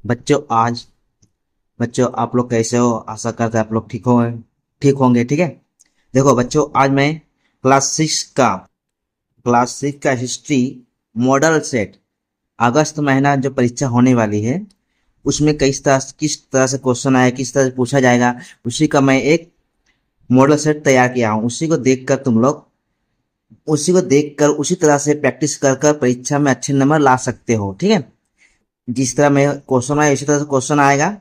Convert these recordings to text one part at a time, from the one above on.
बच्चों आज बच्चों आप लोग कैसे हो? आशा करते हैं आप लोग ठीक होंगे। ठीक है। देखो बच्चों, आज मैं क्लास 6 का हिस्ट्री मॉडल सेट अगस्त महीना जो परीक्षा होने वाली है उसमें किस तरह से क्वेश्चन आया, किस तरह से पूछा जाएगा, उसी का मैं एक मॉडल सेट तैयार किया हूँ। उसी को देखकर उसी तरह से प्रैक्टिस कर कर परीक्षा में अच्छे नंबर ला सकते हो। ठीक है। जिस तरह में क्वेश्चन आया उसी तरह से क्वेश्चन आएगा।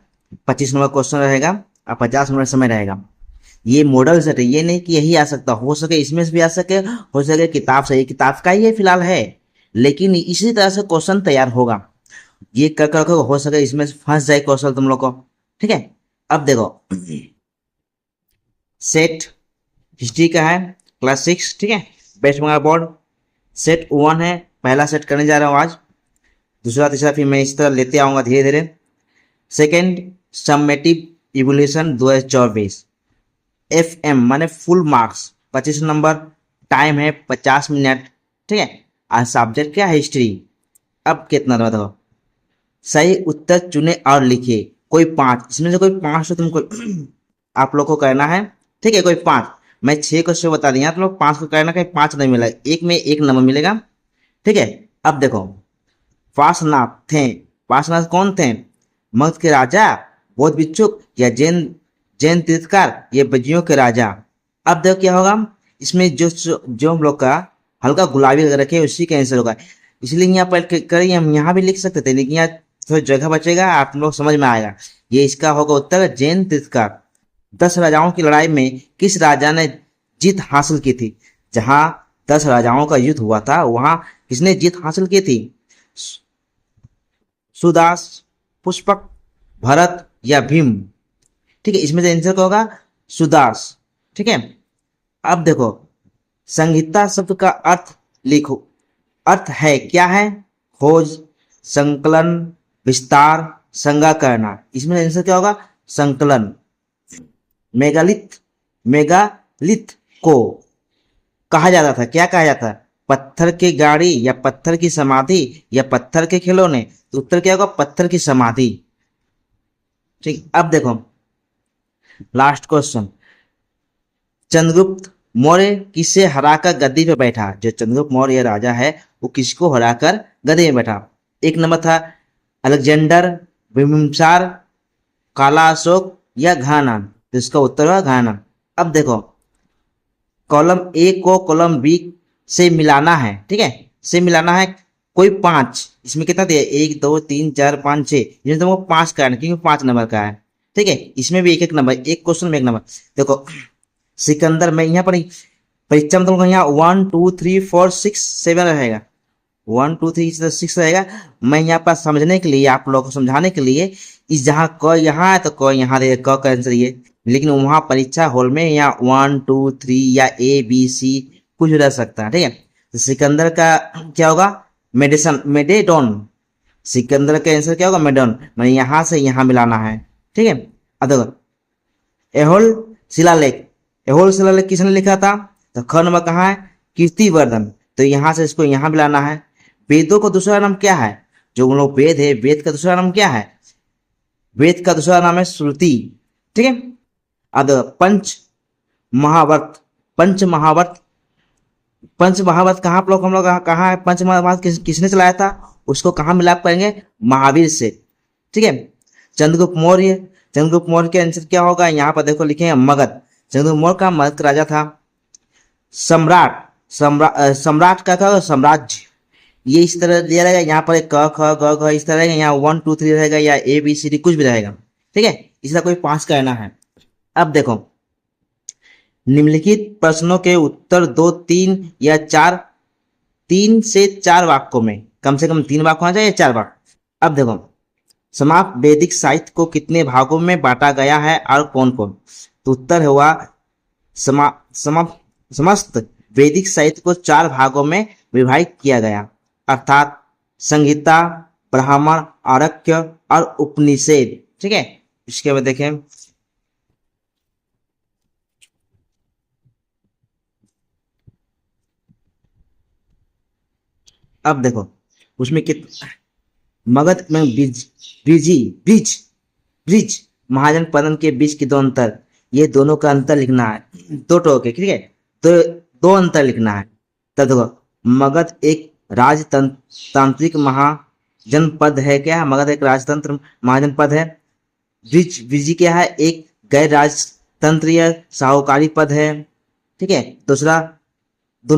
25 नंबर क्वेश्चन रहेगा और 50 मिनट समय रहेगा। ये मॉडल सेट है, ये नहीं कि यही आ सकता, हो सके इसमें से भी आ सके, हो सके किताब से, ये किताब का ही ये फिलहाल है, लेकिन इसी तरह से क्वेश्चन तैयार होगा। ये कर कर हो सके इसमें से फंस जाए क्वेश्चन तुम लोग को। ठीक है। अब देखो, सेट हिस्ट्री का है, क्लास 6। ठीक है। वेस्ट बंगाल बोर्ड सेट 1 है। पहला सेट करने जा रहा हूँ आज। दूसरा तीसरा फिर मैं इस तरह लेते आऊंगा धीरे धीरे। Second, summative evaluation 2024, F M माने फुल मार्क्स, 25 नंबर। टाइम है 50 मिनट। ठीक है। आज सब्जेक्ट क्या है? हिस्ट्री। अब कितना बताओ? सही उत्तर चुने और लिखिए कोई पांच, इसमें से कोई पांच तो तुमको आप लोग को करना है। ठीक है, कोई पांच। मैं 6 क्वेश्चन बता दिया, तुम लोग 5 को करना, कहीं 5 नहीं मिला, एक में एक नंबर मिलेगा। ठीक है। अब देखो, पार्श्वनाथ थे। पार्श्वनाथ कौन थे? मगध के राजा, बौद्ध भिक्षुक, या जैन जैन तीर्थकार, ये बजियों के राजा। अब देखो क्या होगा। इसमें जो जो हम लोग का हल्का गुलाबी अगर रखे उसी का आंसर होगा। इसलिए यहाँ पर करें, हम यहाँ भी लिख सकते थे, लेकिन यहाँ थोड़ी जगह बचेगा, आप लोग समझ में आएगा। ये इसका होगा उत्तर, जैन तीर्थकार। 10 राजाओं की लड़ाई में किस राजा ने जीत हासिल की थी? जहां 10 राजाओं का युद्ध हुआ था वहां किसने जीत हासिल की थी? सुदास, पुष्पक, भरत या भीम? ठीक है, इसमें से आंसर क्या होगा? सुदास। ठीक है। अब देखो, संहिता शब्द का अर्थ लिखो। अर्थ है क्या है? खोज, संकलन, विस्तार, संज्ञा करना। इसमें आंसर क्या होगा? संकलन। मेगालिथ मेगालिथ को कहा जाता था, क्या कहा जाता है? पत्थर की गाड़ी, या पत्थर की समाधि, या पत्थर के खिलौने? तो उत्तर क्या होगा? पत्थर की समाधि। ठीक। अब देखो, लास्ट क्वेश्चन। चंद्रगुप्त मौर्य किसे हराकर गद्दी पे बैठा? जो चंद्रगुप्त मौर्य राजा है वो किसको हराकर गद्दी में बैठा? एक नंबर था अलेक्जेंडर, बिम्बिसार, काला अशोक, या घाना? तो इसका उत्तर हुआ घाना। अब देखो, कॉलम ए को कॉलम बी से मिलाना है। ठीक है, से मिलाना है कोई पांच। इसमें कितना दिया? 1 2 3 4 5 6, इसमें तुमको 5 का है क्योंकि 5 नंबर का है। ठीक है। इसमें भी एक एक नंबर, एक क्वेश्चन में एक नंबर। देखो, सिकंदर में यहाँ पर परीक्षा में तुमको यहाँ 1 2 3 4 6 7 रहेगा। 1 2 3 6 रहेगा। मैं यहाँ पर समझने के लिए, आप लोगों को समझाने के लिए, इस जहाँ क यहाँ है तो क यहाँ दे, क का आंसर ये। लेकिन वहां परीक्षा हॉल में यहाँ 1 2 3 या ABC कुछ रह सकता है। ठीक है। तो सिकंदर का क्या होगा? मेडेडोन। सिकंदर का आंसर क्या होगा? मेडोन। मैंने यहाँ से यहाँ मिलाना है। ठीक है। अब देखो, एहोल शिलालेख। एहोल शिलालेख किसने लिखा था? तो ख नंबर कहाँ है? कीर्तिवर्धन। तो यहां से इसको यहां मिलाना है। वेदों का दूसरा नाम क्या है? जो उन लोग वेद है, वेद का दूसरा नाम क्या है? वेद का दूसरा नाम है श्रुति। ठीक है। अब पंच महावर्त। पंच महावर्त पंच महाभारत कहाँ आप लोग, हम लोग कहाँ है? पंच महाभारत किसने चलाया था? उसको कहाँ मिलाप करेंगे? महावीर से। ठीक है। चंद्रगुप्त मौर्य। चंद्रगुप्त मौर्य के आंसर क्या होगा? यहाँ पर देखो लिखे हैं मगध। चंद्रगुप्त मौर्य का मगध राजा था। सम्राट। सम्राट का क्या होगा? साम्राज्य। ये इस तरह दिया रहेगा, यहाँ पर एक क ख ग घ इस तरह रहेगा, यहाँ 1 2 3 रहेगा, या ABCD कुछ भी रहेगा। ठीक है। इसका कोई पास करना है। अब देखो, निम्नलिखित प्रश्नों के उत्तर दो, 3 या 4, 3 से 4 वाक्यों में, कम से कम 3 वाक्य होना चाहिए, 4 वाक्य। अब देखो, समाप्त वैदिक साहित्य को कितने भागों में बांटा गया है और कौन कौन? तो उत्तर हुआ समा, समा, समस्त वैदिक साहित्य को 4 भागों में विभाजित किया गया, अर्थात संहिता, ब्राह्मण, आरण्यक और उपनिषद। ठीक है। इसके बाद देखें, अब देखो उसमें मगध में ब्रिज ब्रिज महाजनपद के बीच के दो अंतर, ये दोनों का अंतर लिखना है, दो टोके, ठीक है, तो दो अंतर लिखना है। तब देखो, मगध एक राजतांत्रिक महाजनपद है, क्या है, मगध एक राजतंत्र महाजनपद है। ब्रिज क्या है, एक गैर राजतंत्रीय साहूकारी पद है, ठीक है। दूसरा दो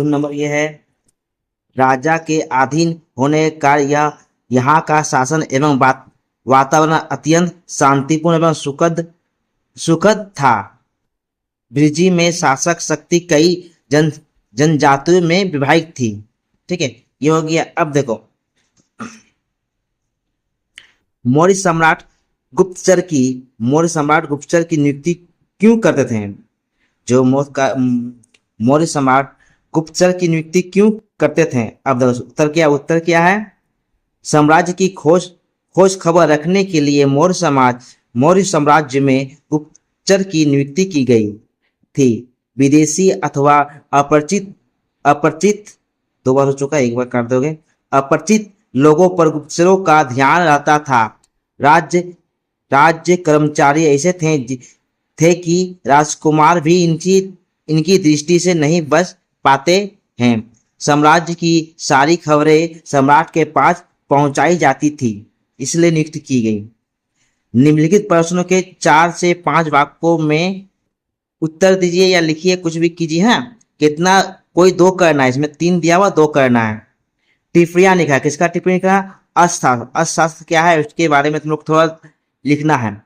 नंबर ये है, राजा के अधीन होने का यह यहाँ का शासन एवं वातावरण अत्यंत शांतिपूर्ण एवं सुखद था। ब्रिजी में शासक शक्ति कई जनजातियों में विभाजित थी, ठीक है, ये हो गया। अब देखो, मौर्य सम्राट गुप्तचर की नियुक्ति क्यों करते थे? जो मौर्य सम्राट गुप्तचर की नियुक्ति क्यों करते थे? अब देखो उत्तर क्या है, साम्राज्य की खोज खबर रखने के लिए मौर्य साम्राज्य में गुप्तचर की नियुक्ति की गई थी। विदेशी अथवा अपरिचित दो बार हो चुका है, एक बार कर दोगे, अपरिचित लोगों पर गुप्तचरों का ध्यान रहता था। राज्य कर्मचारी ऐसे थे कि राजकुमार भी इनकी दृष्टि से नहीं बच पाते हैं। साम्राज्य की सारी खबरें सम्राट के पास पहुंचाई जाती थी, इसलिए नियुक्त की गई। निम्नलिखित प्रश्नों के 4 से 5 वाक्यों में उत्तर दीजिए या लिखिए, कुछ भी कीजिए। हाँ, कितना, कोई 2 करना है, इसमें 3 दिया हुआ, 2 करना है। टिप्पणियां लिखा, किसका टिप्पणी लिखा? अर्थशास्त्र क्या है उसके बारे में तुम लोग थोड़ा लिखना है।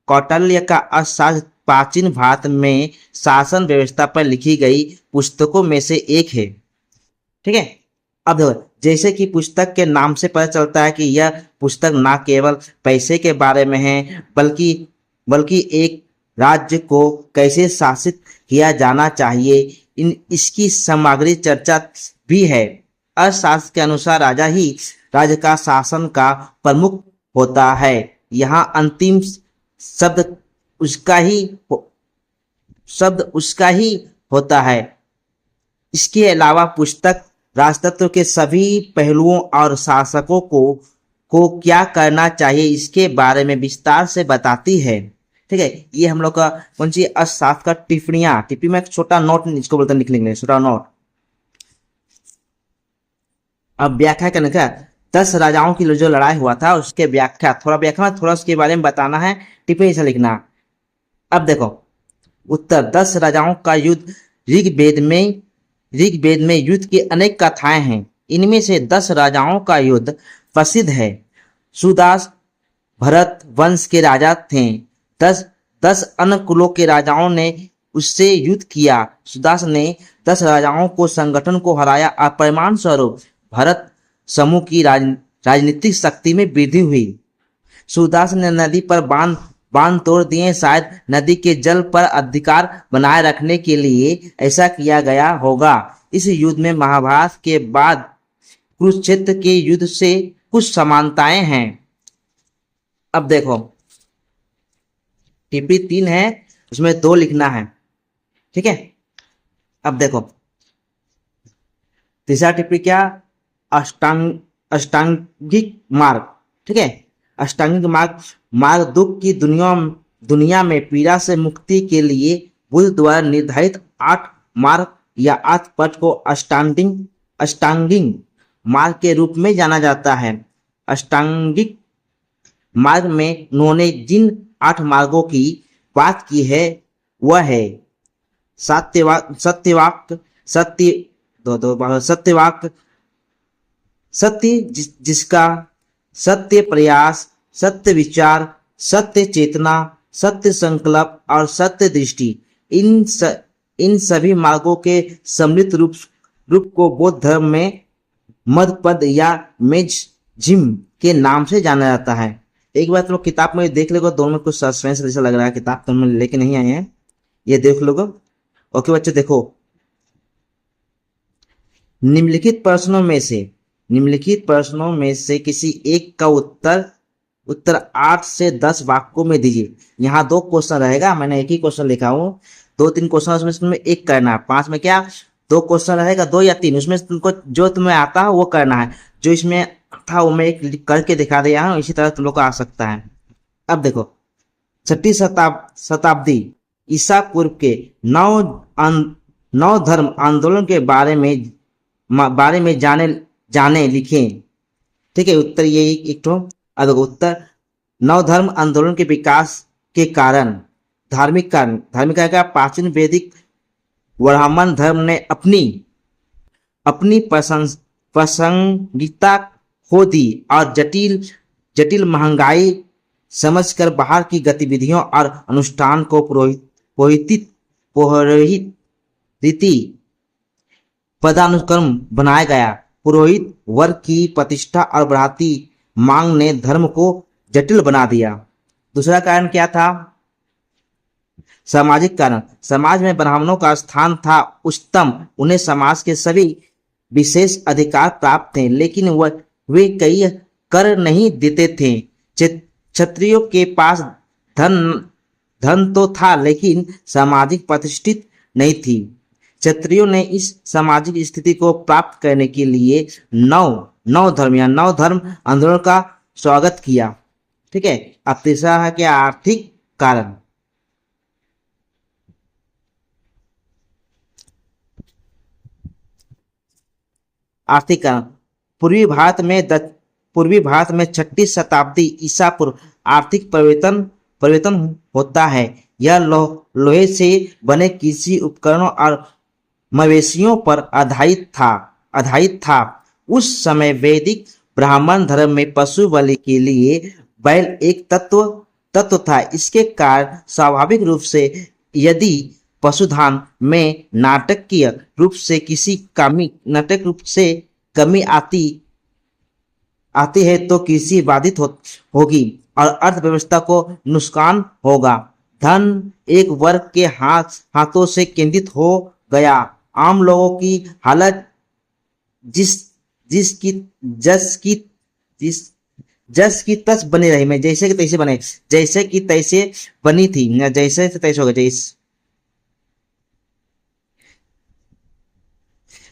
कौटिल्य का अर्थशास्त्र प्राचीन भारत में शासन व्यवस्था पर लिखी गई पुस्तकों में से एक है, ठीक है। अब देखो, जैसे कि पुस्तक के नाम से पता चलता है कि यह पुस्तक न केवल पैसे के बारे में है, बल्कि एक राज्य को कैसे शासित किया जाना चाहिए, इसकी सामग्री चर्चा भी है। अर्थशास्त्र के अनुसार राजा ही राज्य का शासन का प्रमुख होता है। यहाँ अंतिम शब्द उसका ही होता है। इसके अलावा पुस्तक राजतंत्र के सभी पहलुओं और शासकों को क्या करना चाहिए इसके बारे में विस्तार से बताती है, ठीक है। ये हम लोग का कौन सी अर्थशास्त्र का टिप्पणी में एक छोटा नोट इसको बोलते हैं, लिख लेंगे छोटा नोट। अब व्याख्या करने का, 10 राजाओं की जो लड़ाई हुआ था उसके व्याख्या थोड़ा उसके बारे में बताना है, टिप्पणी से लिखना। अब देखो उत्तर, 10 राजाओं का युद्ध। ऋग्वेद में युद्ध की अनेक कथाएं हैं, इनमें से 10 राजाओं का युद्ध प्रसिद्ध है। सुदास भरत वंश के राजा थे। 10 अन्य कुलों के राजाओं ने उससे युद्ध किया। सुदास ने 10 राजाओं को संगठन को हराया और परिणाम स्वरूप भरत समूह की राजनीतिक शक्ति में वृद्धि हुई। सूरदास ने नदी पर बांध तोड़ दिए। शायद नदी के जल पर अधिकार बनाए रखने के लिए ऐसा किया गया होगा। इस युद्ध में महाभारत के बाद कुरुक्षेत्र के युद्ध से कुछ समानताएं हैं। अब देखो टिप्पणी 3 है, उसमें 2 लिखना है, ठीक है। अब देखो तीसरा टिप्पणी क्या, अष्टांगिक मार्ग, ठीक है। अष्टांगिक मार्ग दुख की दुनिया में पीड़ा से मुक्ति के लिए बुद्ध द्वारा निर्धारित 8 मार्ग या 8 पथ को अष्टांगिक मार्ग के रूप में जाना जाता है। अष्टांगिक मार्ग में उन्होंने जिन 8 मार्गों की बात की है वह है सत्य जिसका सत्य प्रयास, सत्य विचार, सत्य चेतना, सत्य संकल्प और सत्य दृष्टि। इन सभी मार्गों के सम्मिलित रूप को बौद्ध धर्म में मधपद या मेझिम के नाम से जाना जाता है। एक बार तुम लोग किताब में देख लोगे, दोनों में कुछ सस्पेंस जैसा लग रहा है, किताब तुम लेके नहीं आए हैं, ये देख लोगे। ओके बच्चों देखो, निम्नलिखित प्रश्नों में से किसी एक का उत्तर 8 से 10 वाक्यों में दीजिए। यहाँ 2 क्वेश्चन रहेगा, मैंने एक ही क्वेश्चन लिखा हूँ, 2-3 क्वेश्चन उसमें एक करना है। 5 में क्या दो क्वेश्चन रहेगा, 2 या 3, उसमें तुमको जो तुम्हें आता है वो करना है। जो इसमें था वो मैं एक करके दिखा दिया हूँ, इसी तरह तुम लोग को आ सकता है। अब देखो, 6ठी शताब्दी ईसा पूर्व के नौ धर्म आंदोलन के बारे में जाने लिखे। ठीक है, उत्तर ये एक तो। अब देखो उत्तर, नौ धर्म आंदोलन के विकास के कारण, धार्मिक कारण क्या, प्राचीन वैदिक ब्राह्मण धर्म ने अपनी प्रासंगिकता खो दी और जटिल महंगाई समझकर बाहर की गतिविधियों और अनुष्ठान को पुरोहित रीति पदानुक्रम बनाया गया। पुरोहित वर्ग की प्रतिष्ठा और बढ़ती मांग ने धर्म को जटिल बना दिया। दूसरा कारण क्या था? सामाजिक कारण। समाज में ब्राह्मणों का स्थान था उच्चतम, उन्हें समाज के सभी विशेष अधिकार प्राप्त थे, लेकिन वे कई कर नहीं देते थे। क्षत्रियों के पास धन तो था, लेकिन सामाजिक प्रतिष्ठित नहीं थी। क्षत्रियों ने इस सामाजिक स्थिति को प्राप्त करने के लिए नौ धर्म आंदोलन का स्वागत किया। ठीक है। अब तीसरा है कि आर्थिक कारण। आर्थिक कारण, पूर्वी भारत में 6ठी शताब्दी ईसा पूर्व आर्थिक परिवर्तन होता है। यह लोहे से बने कृषि उपकरणों और मवेशियों पर आधारित था। उस समय वैदिक ब्राह्मण धर्म में पशु बलि के लिए बैल एक तत्व था। इसके कारण स्वाभाविक रूप से यदि पशुधन में नाटकीय रूप से कमी आती है तो कृषि बाधित होगी और अर्थव्यवस्था को नुकसान होगा। धन एक वर्ग के हाथों से केंद्रित हो गया। आम लोगों की हालत जस की तस बनी रही। मैं जैसे कि तैसे बनी थी, जैसे से तैसे हो गया,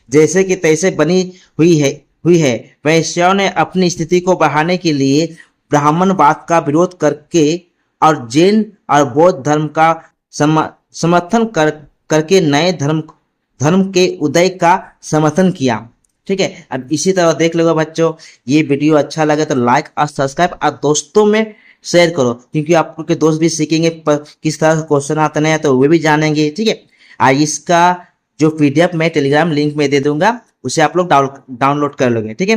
जैसे कि तैसे बनी हुई है। वैश्यों ने अपनी स्थिति को बढ़ाने के लिए ब्राह्मणवाद का विरोध करके और जैन और बौद्ध धर्म का समर्थन करके नए धर्म के उदय का समर्थन किया। ठीक है। अब इसी तरह देख लो बच्चों, ये वीडियो अच्छा लगे तो लाइक और सब्सक्राइब और दोस्तों में शेयर करो, क्योंकि आपके दोस्त भी सीखेंगे किस तरह से क्वेश्चन आते हैं तो वे भी जानेंगे। ठीक है। और इसका जो PDF मैं टेलीग्राम लिंक में दे दूंगा, उसे आप लोग डाउनलोड कर लोगे। ठीक है।